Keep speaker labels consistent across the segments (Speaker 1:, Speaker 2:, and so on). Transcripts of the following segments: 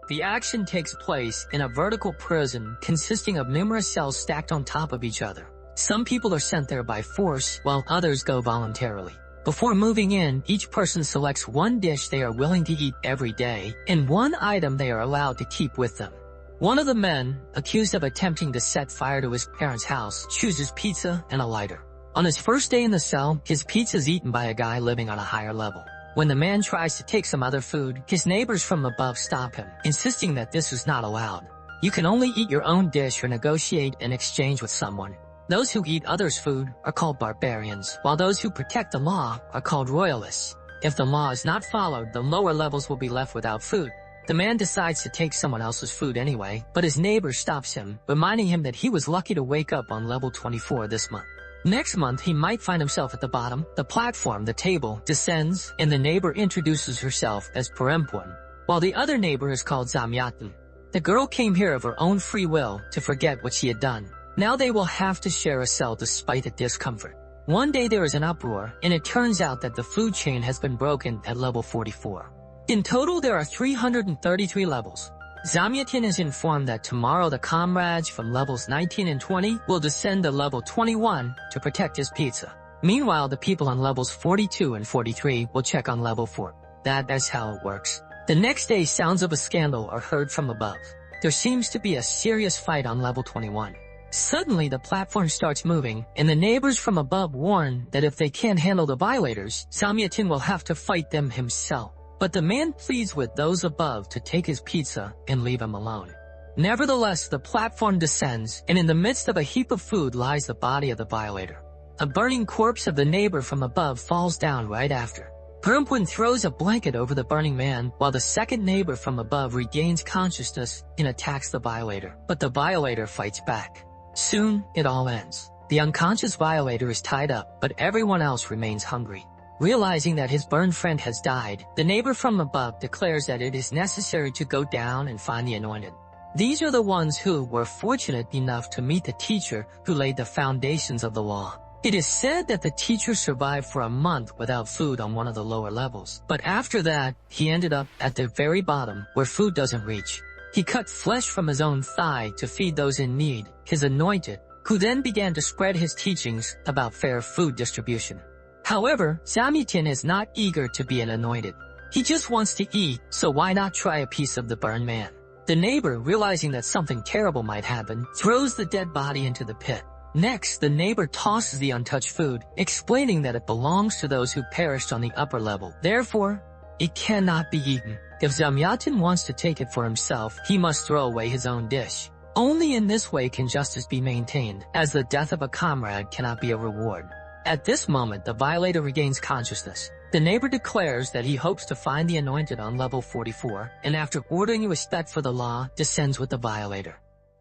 Speaker 1: The action takes place in a vertical prison consisting of numerous cells stacked on top of each other. Some people are sent there by force, while others go voluntarily. Before moving in, each person selects one dish they are willing to eat every day, and one item they are allowed to keep with them. One of the men, accused of attempting to set fire to his parents' house, chooses pizza and a lighter. On his first day in the cell, his pizza is eaten by a guy living on a higher level. When the man tries to take some other food, his neighbors from above stop him, insisting that this is not allowed. You can only eat your own dish or negotiate an exchange with someone. Those who eat others' food are called barbarians, while those who protect the law are called royalists. If the law is not followed, the lower levels will be left without food. The man decides to take someone else's food anyway, but his neighbor stops him, reminding him that he was lucky to wake up on level 24 this month. Next month, he might find himself at the bottom. The platform, the table, descends, and the neighbor introduces herself as Perempuan, while the other neighbor is called Zamyatin. The girl came here of her own free will to forget what she had done. Now they will have to share a cell despite the discomfort. One day there is an uproar, and it turns out that the food chain has been broken at level 44. In total, there are 333 levels. Zamyatin is informed that tomorrow the comrades from levels 19 and 20 will descend to level 21 to protect his pizza. Meanwhile, the people on levels 42 and 43 will check on level 4. That's how it works. The next day, sounds of a scandal are heard from above. There seems to be a serious fight on level 21. Suddenly, the platform starts moving, and the neighbors from above warn that if they can't handle the violators, Zamyatin will have to fight them himself. But the man pleads with those above to take his pizza and leave him alone. Nevertheless, the platform descends, and in the midst of a heap of food lies the body of the violator. A burning corpse of the neighbor from above falls down right after. Perempuan throws a blanket over the burning man, while the second neighbor from above regains consciousness and attacks the violator. But the violator fights back. Soon, it all ends. The unconscious violator is tied up, but everyone else remains hungry. Realizing that his burned friend has died, the neighbor from above declares that it is necessary to go down and find the anointed. These are the ones who were fortunate enough to meet the teacher who laid the foundations of the law. It is said that the teacher survived for a month without food on one of the lower levels, but after that, he ended up at the very bottom where food doesn't reach. He cut flesh from his own thigh to feed those in need, his anointed, who then began to spread his teachings about fair food distribution. However, Zamyatin is not eager to be an anointed. He just wants to eat, so why not try a piece of the burned man? The neighbor, realizing that something terrible might happen, throws the dead body into the pit. Next, the neighbor tosses the untouched food, explaining that it belongs to those who perished on the upper level. Therefore, it cannot be eaten. If Zamyatin wants to take it for himself, he must throw away his own dish. Only in this way can justice be maintained, as the death of a comrade cannot be a reward. At this moment, the violator regains consciousness. The neighbor declares that he hopes to find the anointed on level 44, and after ordering respect for the law, descends with the violator.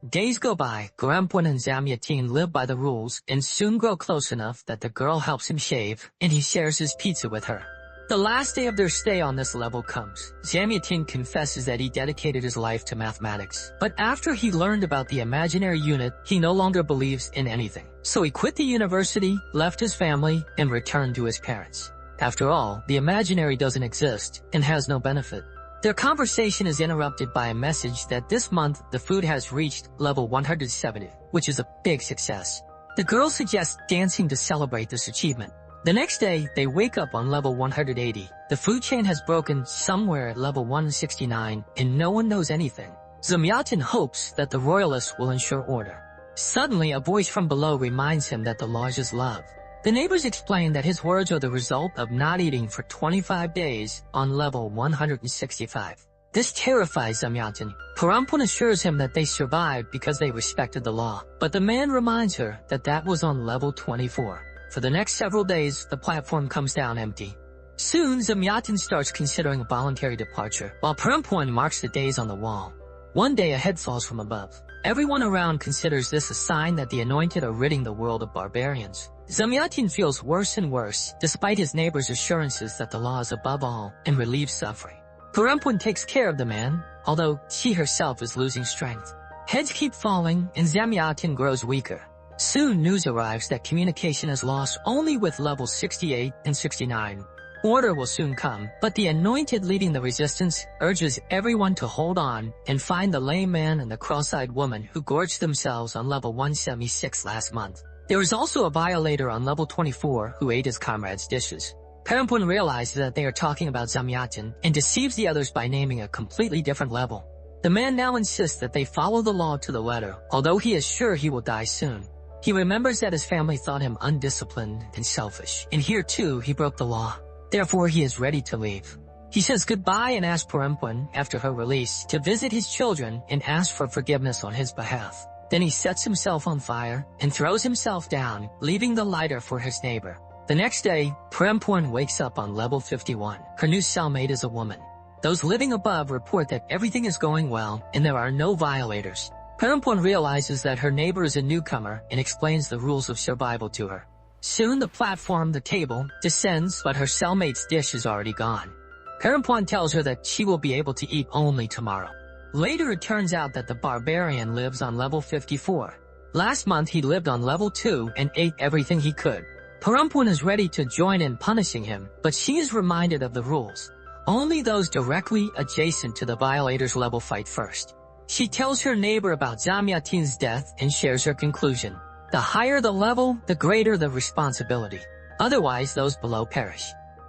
Speaker 1: Days go by, Perempuan and Zamyatin live by the rules, and soon grow close enough that the girl helps him shave, and he shares his pizza with her. The last day of their stay on this level comes. Zamyatin confesses that he dedicated his life to mathematics. But after he learned about the imaginary unit, he no longer believes in anything. So he quit the university, left his family, and returned to his parents. After all, the imaginary doesn't exist and has no benefit. Their conversation is interrupted by a message that this month the food has reached level 170, which is a big success. The girl suggests dancing to celebrate this achievement. The next day, they wake up on level 180. The food chain has broken somewhere at level 169, and no one knows anything. Zamyatin hopes that the royalists will ensure order. Suddenly, a voice from below reminds him that the law is love. The neighbors explain that his words are the result of not eating for 25 days on level 165. This terrifies Zamyatin. Perempuan assures him that they survived because they respected the law, but the man reminds her that that was on level 24. For the next several days, the platform comes down empty. Soon, Zamyatin starts considering a voluntary departure, while Perempuan marks the days on the wall. One day, a head falls from above. Everyone around considers this a sign that the anointed are ridding the world of barbarians. Zamyatin feels worse and worse, despite his neighbor's assurances that the law is above all and relieves suffering. Perempuan takes care of the man, although she herself is losing strength. Heads keep falling, and Zamyatin grows weaker. Soon news arrives that communication is lost only with levels 68 and 69. Order will soon come, but the anointed leading the resistance urges everyone to hold on and find the lame man and the cross-eyed woman who gorged themselves on level 176 last month. There is also a violator on level 24 who ate his comrades' dishes. Perempuan realizes that they are talking about Zamyatin and deceives the others by naming a completely different level. The man now insists that they follow the law to the letter, although he is sure he will die soon. He remembers that his family thought him undisciplined and selfish, and here too he broke the law. Therefore he is ready to leave. He says goodbye and asks Perempuan, after her release, to visit his children and ask for forgiveness on his behalf. Then he sets himself on fire and throws himself down, leaving the lighter for his neighbor. The next day, Perempuan wakes up on level 51. Her new cellmate is a woman. Those living above report that everything is going well and there are no violators. Perempuan realizes that her neighbor is a newcomer and explains the rules of survival to her. Soon the platform, the table, descends, but her cellmate's dish is already gone. Perempuan tells her that she will be able to eat only tomorrow. Later it turns out that the barbarian lives on level 54. Last month he lived on level 2 and ate everything he could. Perempuan is ready to join in punishing him, but she is reminded of the rules. Only those directly adjacent to the violator's level fight first. She tells her neighbor about Zamyatin's death and shares her conclusion. The higher the level, the greater the responsibility. Otherwise, those below perish.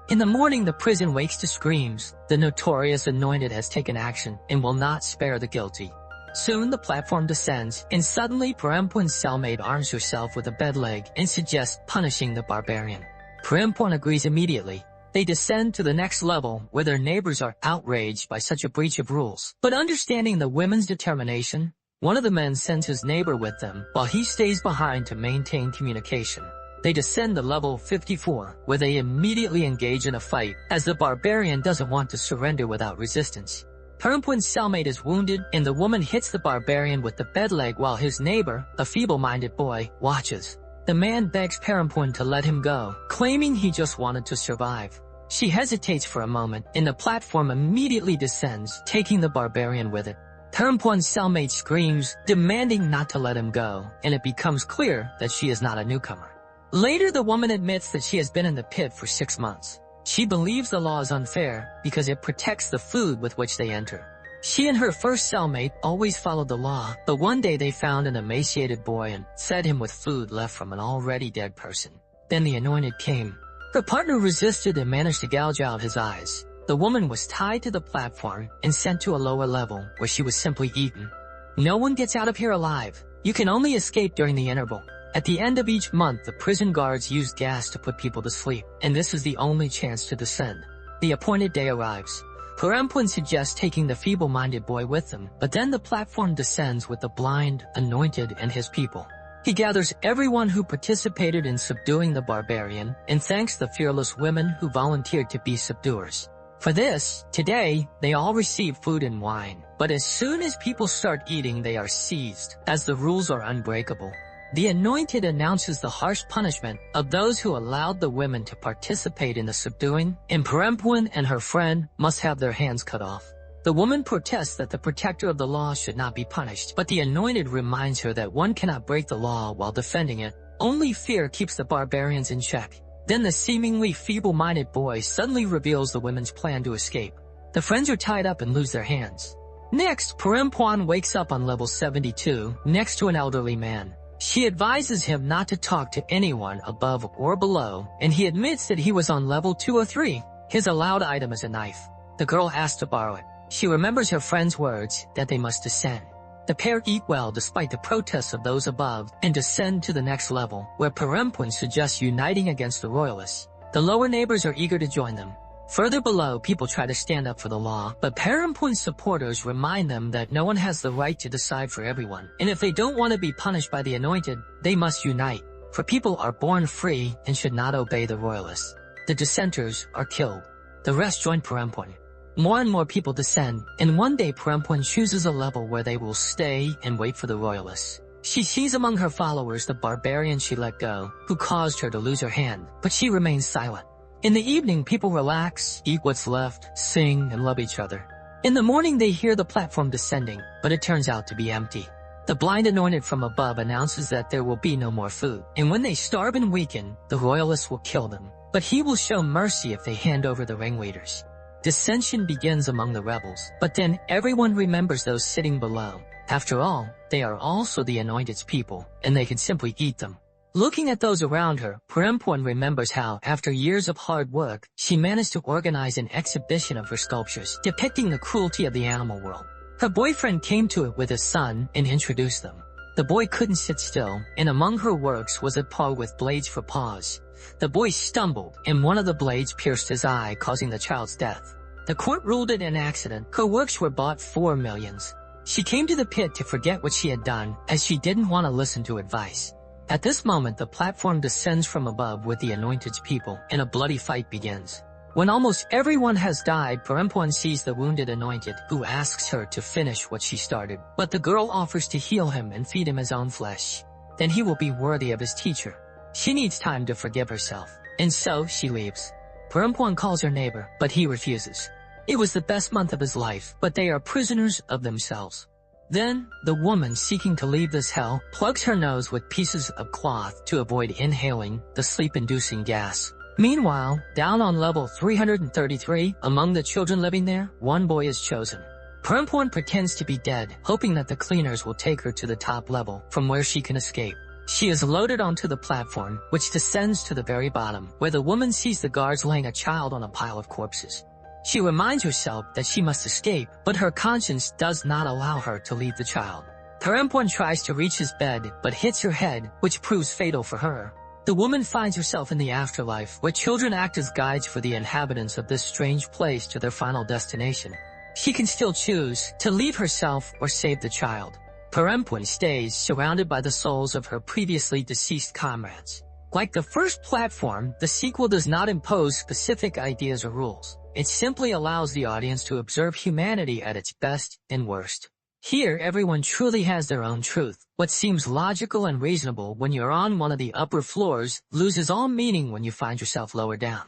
Speaker 1: In the morning, the prison wakes to screams. The notorious anointed has taken action and will not spare the guilty. Soon, the platform descends, and suddenly Perempuan's cellmate arms herself with a bed leg and suggests punishing the barbarian. Perempuan agrees immediately. They descend to the next level, where their neighbors are outraged by such a breach of rules. But understanding the women's determination, one of the men sends his neighbor with them, while he stays behind to maintain communication. They descend to level 54, where they immediately engage in a fight, as the barbarian doesn't want to surrender without resistance. Perempuan's cellmate is wounded, and the woman hits the barbarian with the bed leg while his neighbor, a feeble-minded boy, watches. The man begs Perempuan to let him go, claiming he just wanted to survive. She hesitates for a moment, and the platform immediately descends, taking the barbarian with it. Perempuan's cellmate screams, demanding not to let him go, and it becomes clear that she is not a newcomer. Later, the woman admits that she has been in the pit for 6 months. She believes the law is unfair because it protects the food with which they enter. She and her first cellmate always followed the law, but one day they found an emaciated boy and fed him with food left from an already dead person. Then the anointed came. Her partner resisted and managed to gouge out his eyes. The woman was tied to the platform and sent to a lower level where she was simply eaten. No one gets out of here alive. You can only escape during the interval. At the end of each month, the prison guards use gas to put people to sleep, and this is the only chance to descend. The appointed day arrives. Perempuan suggests taking the feeble-minded boy with them, but then the platform descends with the blind, anointed, and his people. He gathers everyone who participated in subduing the barbarian and thanks the fearless women who volunteered to be subduers. For this, today, they all receive food and wine, but as soon as people start eating, they are seized, as the rules are unbreakable. The anointed announces the harsh punishment of those who allowed the women to participate in the subduing, and Perempuan and her friend must have their hands cut off. The woman protests that the protector of the law should not be punished, but the anointed reminds her that one cannot break the law while defending it. Only fear keeps the barbarians in check. Then the seemingly feeble-minded boy suddenly reveals the women's plan to escape. The friends are tied up and lose their hands. Next, Perempuan wakes up on level 72, next to an elderly man. She advises him not to talk to anyone above or below, and he admits that he was on level 203. His allowed item is a knife. The girl asks to borrow it. She remembers her friend's words that they must descend. The pair eat well despite the protests of those above and descend to the next level, where Perempuan suggests uniting against the royalists. The lower neighbors are eager to join them. Further below, people try to stand up for the law, but Perempuan's supporters remind them that no one has the right to decide for everyone, and if they don't want to be punished by the anointed, they must unite. For people are born free and should not obey the royalists. The dissenters are killed. The rest join Perempuan. More and more people descend, and one day Perempuan chooses a level where they will stay and wait for the royalists. She sees among her followers the barbarian she let go, who caused her to lose her hand, but she remains silent. In the evening, people relax, eat what's left, sing, and love each other. In the morning, they hear the platform descending, but it turns out to be empty. The blind anointed from above announces that there will be no more food, and when they starve and weaken, the royalists will kill them. but he will show mercy if they hand over the ringleaders. Dissension begins among the rebels, but then everyone remembers those sitting below. After all, they are also the Anointed's people, and they can simply eat them. Looking at those around her, Perempuan remembers how, after years of hard work, she managed to organize an exhibition of her sculptures depicting the cruelty of the animal world. Her boyfriend came to it with his son and introduced them. The boy couldn't sit still, and among her works was a paw with blades for paws. The boy stumbled, and one of the blades pierced his eye, causing the child's death. The court ruled it an accident. Her works were bought for millions. She came to the pit to forget what she had done, as she didn't want to listen to advice. At this moment, the platform descends from above with the Anointed's people, and a bloody fight begins. When almost everyone has died, Perempuan sees the wounded Anointed, who asks her to finish what she started. But the girl offers to heal him and feed him his own flesh. Then he will be worthy of his teacher. She needs time to forgive herself, and so she leaves. Perempuan calls her neighbor, but he refuses. It was the best month of his life, but they are prisoners of themselves. Then, the woman seeking to leave this hell plugs her nose with pieces of cloth to avoid inhaling the sleep-inducing gas. Meanwhile, down on level 333, among the children living there, one boy is chosen. Perempuan pretends to be dead, hoping that the cleaners will take her to the top level, from where she can escape. She is loaded onto the platform, which descends to the very bottom, where the woman sees the guards laying a child on a pile of corpses. She reminds herself that she must escape, but her conscience does not allow her to leave the child. Perempuan tries to reach his bed, but hits her head, which proves fatal for her. The woman finds herself in the afterlife, where children act as guides for the inhabitants of this strange place to their final destination. She can still choose to leave herself or save the child. Perempuan stays surrounded by the souls of her previously deceased comrades. Like the first platform, the sequel does not impose specific ideas or rules. It simply allows the audience to observe humanity at its best and worst. Here, everyone truly has their own truth. What seems logical and reasonable when you're on one of the upper floors loses all meaning when you find yourself lower down.